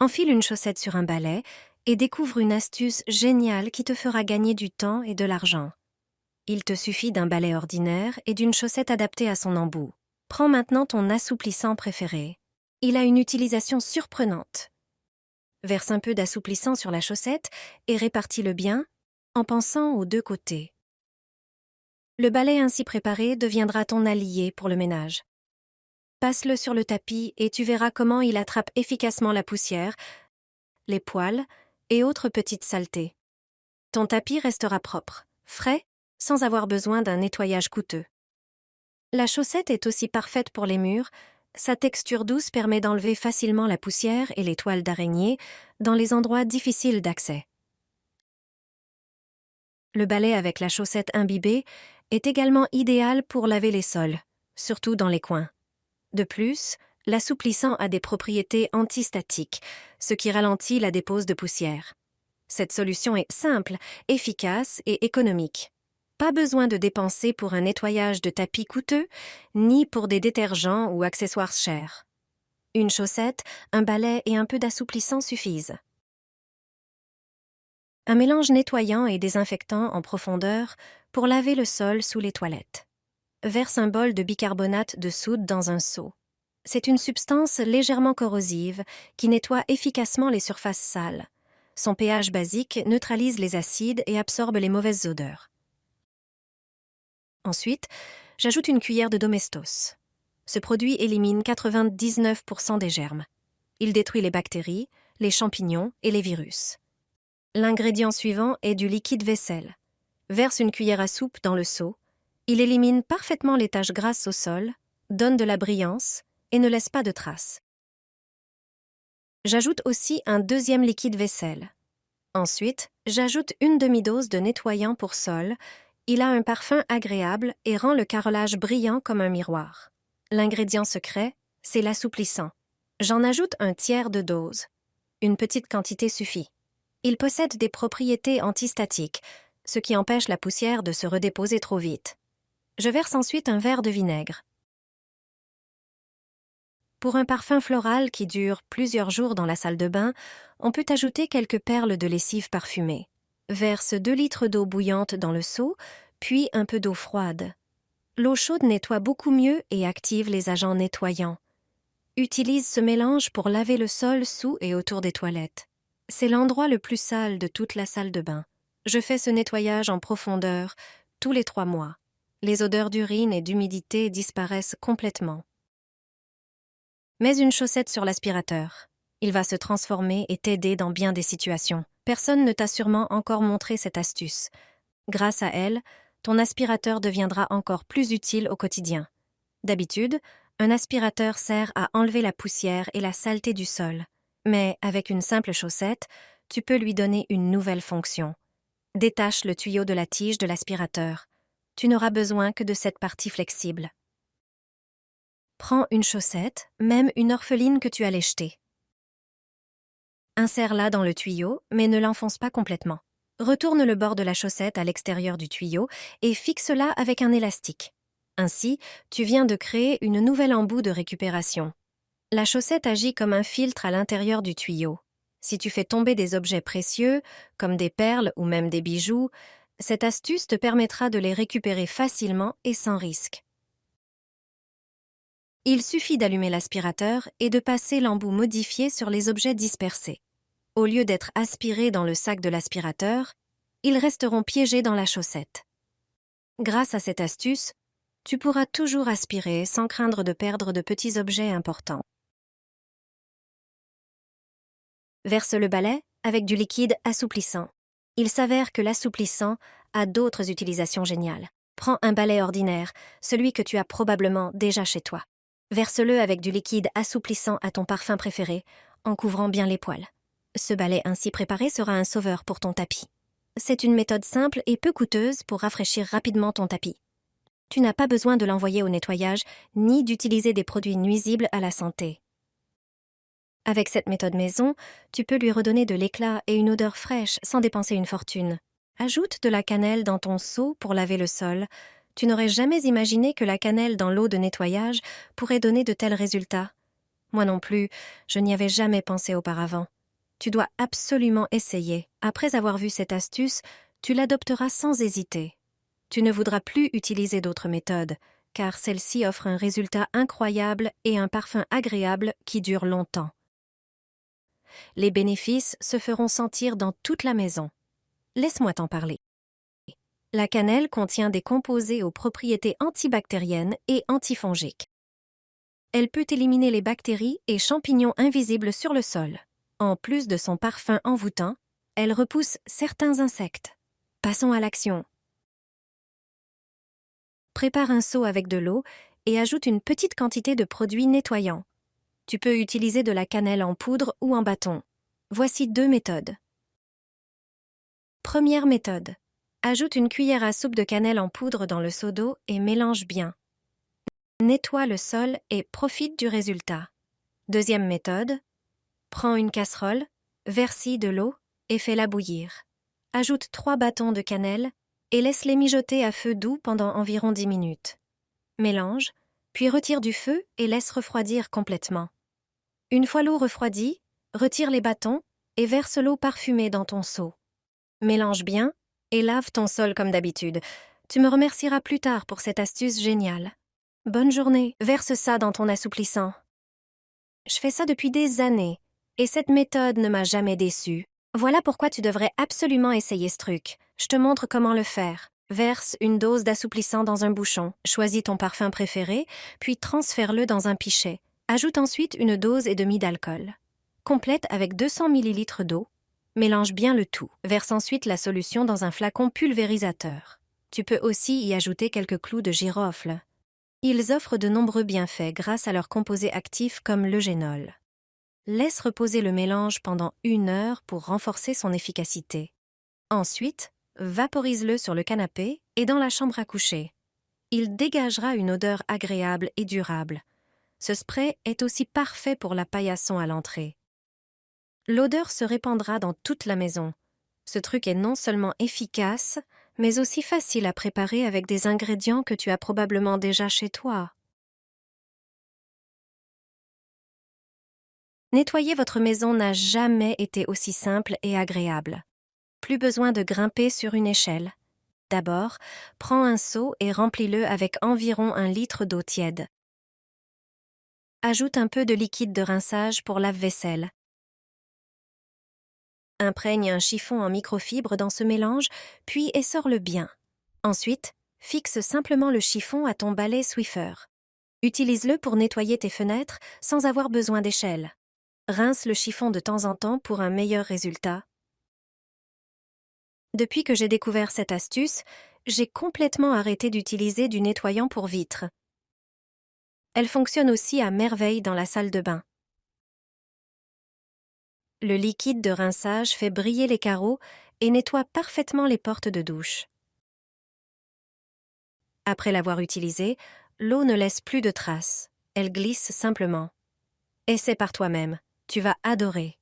Enfile une chaussette sur un balai et découvre une astuce géniale qui te fera gagner du temps et de l'argent. Il te suffit d'un balai ordinaire et d'une chaussette adaptée à son embout. Prends maintenant ton assouplissant préféré. Il a une utilisation surprenante. Verse un peu d'assouplissant sur la chaussette et répartis-le bien en pensant aux deux côtés. Le balai ainsi préparé deviendra ton allié pour le ménage. Passe-le sur le tapis et tu verras comment il attrape efficacement la poussière, les poils et autres petites saletés. Ton tapis restera propre, frais, sans avoir besoin d'un nettoyage coûteux. La chaussette est aussi parfaite pour les murs. Sa texture douce permet d'enlever facilement la poussière et les toiles d'araignée dans les endroits difficiles d'accès. Le balai avec la chaussette imbibée est également idéal pour laver les sols, surtout dans les coins. De plus, l'assouplissant a des propriétés antistatiques, ce qui ralentit la dépose de poussière. Cette solution est simple, efficace et économique. Pas besoin de dépenser pour un nettoyage de tapis coûteux, ni pour des détergents ou accessoires chers. Une chaussette, un balai et un peu d'assouplissant suffisent. Un mélange nettoyant et désinfectant en profondeur pour laver le sol sous les toilettes. Verse un bol de bicarbonate de soude dans un seau. C'est une substance légèrement corrosive qui nettoie efficacement les surfaces sales. Son pH basique neutralise les acides et absorbe les mauvaises odeurs. Ensuite, j'ajoute une cuillère de Domestos. Ce produit élimine 99% des germes. Il détruit les bactéries, les champignons et les virus. L'ingrédient suivant est du liquide vaisselle. Verse une cuillère à soupe dans le seau. Il élimine parfaitement les taches grasses au sol, donne de la brillance et ne laisse pas de traces. J'ajoute aussi un deuxième liquide vaisselle. Ensuite, j'ajoute une demi-dose de nettoyant pour sol. Il a un parfum agréable et rend le carrelage brillant comme un miroir. L'ingrédient secret, c'est l'assouplissant. J'en ajoute un tiers de dose. Une petite quantité suffit. Il possède des propriétés antistatiques, ce qui empêche la poussière de se redéposer trop vite. Je verse ensuite un verre de vinaigre. Pour un parfum floral qui dure plusieurs jours dans la salle de bain, on peut ajouter quelques perles de lessive parfumée. Verse 2 litres d'eau bouillante dans le seau, puis un peu d'eau froide. L'eau chaude nettoie beaucoup mieux et active les agents nettoyants. Utilise ce mélange pour laver le sol sous et autour des toilettes. C'est l'endroit le plus sale de toute la salle de bain. Je fais ce nettoyage en profondeur tous les 3 mois. Les odeurs d'urine et d'humidité disparaissent complètement. Mets une chaussette sur l'aspirateur. Il va se transformer et t'aider dans bien des situations. Personne ne t'a sûrement encore montré cette astuce. Grâce à elle, ton aspirateur deviendra encore plus utile au quotidien. D'habitude, un aspirateur sert à enlever la poussière et la saleté du sol. Mais avec une simple chaussette, tu peux lui donner une nouvelle fonction. Détache le tuyau de la tige de l'aspirateur. Tu n'auras besoin que de cette partie flexible. Prends une chaussette, même une orpheline que tu allais jeter. Insère-la dans le tuyau, mais ne l'enfonce pas complètement. Retourne le bord de la chaussette à l'extérieur du tuyau et fixe-la avec un élastique. Ainsi, tu viens de créer une nouvelle embout de récupération. La chaussette agit comme un filtre à l'intérieur du tuyau. Si tu fais tomber des objets précieux, comme des perles ou même des bijoux, cette astuce te permettra de les récupérer facilement et sans risque. Il suffit d'allumer l'aspirateur et de passer l'embout modifié sur les objets dispersés. Au lieu d'être aspirés dans le sac de l'aspirateur, ils resteront piégés dans la chaussette. Grâce à cette astuce, tu pourras toujours aspirer sans craindre de perdre de petits objets importants. Verse le balai avec du liquide assouplissant. Il s'avère que l'assouplissant a d'autres utilisations géniales. Prends un balai ordinaire, celui que tu as probablement déjà chez toi. Verse-le avec du liquide assouplissant à ton parfum préféré, en couvrant bien les poils. Ce balai ainsi préparé sera un sauveur pour ton tapis. C'est une méthode simple et peu coûteuse pour rafraîchir rapidement ton tapis. Tu n'as pas besoin de l'envoyer au nettoyage, ni d'utiliser des produits nuisibles à la santé. Avec cette méthode maison, tu peux lui redonner de l'éclat et une odeur fraîche sans dépenser une fortune. Ajoute de la cannelle dans ton seau pour laver le sol. Tu n'aurais jamais imaginé que la cannelle dans l'eau de nettoyage pourrait donner de tels résultats. Moi non plus, je n'y avais jamais pensé auparavant. Tu dois absolument essayer. Après avoir vu cette astuce, tu l'adopteras sans hésiter. Tu ne voudras plus utiliser d'autres méthodes, car celle-ci offre un résultat incroyable et un parfum agréable qui dure longtemps. Les bénéfices se feront sentir dans toute la maison. Laisse-moi t'en parler. La cannelle contient des composés aux propriétés antibactériennes et antifongiques. Elle peut éliminer les bactéries et champignons invisibles sur le sol. En plus de son parfum envoûtant, elle repousse certains insectes. Passons à l'action. Prépare un seau avec de l'eau et ajoute une petite quantité de produits nettoyants. Tu peux utiliser de la cannelle en poudre ou en bâton. Voici 2 méthodes. Première méthode. Ajoute une cuillère à soupe de cannelle en poudre dans le seau d'eau et mélange bien. Nettoie le sol et profite du résultat. Deuxième méthode. Prends une casserole, verse-y de l'eau et fais-la bouillir. Ajoute 3 bâtons de cannelle et laisse-les mijoter à feu doux pendant environ 10 minutes. Mélange, puis retire du feu et laisse refroidir complètement. Une fois l'eau refroidie, retire les bâtons et verse l'eau parfumée dans ton seau. Mélange bien et lave ton sol comme d'habitude. Tu me remercieras plus tard pour cette astuce géniale. Bonne journée, verse ça dans ton assouplissant. Je fais ça depuis des années et cette méthode ne m'a jamais déçue. Voilà pourquoi tu devrais absolument essayer ce truc. Je te montre comment le faire. Verse une dose d'assouplissant dans un bouchon. Choisis ton parfum préféré, puis transfère-le dans un pichet. Ajoute ensuite une dose et demie d'alcool. Complète avec 200 ml d'eau. Mélange bien le tout. Verse ensuite la solution dans un flacon pulvérisateur. Tu peux aussi y ajouter quelques clous de girofle. Ils offrent de nombreux bienfaits grâce à leurs composés actifs comme l'eugénol. Laisse reposer le mélange pendant 1 heure pour renforcer son efficacité. Ensuite, vaporise-le sur le canapé et dans la chambre à coucher. Il dégagera une odeur agréable et durable. Ce spray est aussi parfait pour la paillasson à l'entrée. L'odeur se répandra dans toute la maison. Ce truc est non seulement efficace, mais aussi facile à préparer avec des ingrédients que tu as probablement déjà chez toi. Nettoyer votre maison n'a jamais été aussi simple et agréable. Plus besoin de grimper sur une échelle. D'abord, prends un seau et remplis-le avec environ 1 litre d'eau tiède. Ajoute un peu de liquide de rinçage pour lave-vaisselle. Imprègne un chiffon en microfibre dans ce mélange, puis essore-le bien. Ensuite, fixe simplement le chiffon à ton balai Swiffer. Utilise-le pour nettoyer tes fenêtres sans avoir besoin d'échelle. Rince le chiffon de temps en temps pour un meilleur résultat. Depuis que j'ai découvert cette astuce, j'ai complètement arrêté d'utiliser du nettoyant pour vitres. Elle fonctionne aussi à merveille dans la salle de bain. Le liquide de rinçage fait briller les carreaux et nettoie parfaitement les portes de douche. Après l'avoir utilisée, l'eau ne laisse plus de traces. Elle glisse simplement. Essaie par toi-même. Tu vas adorer.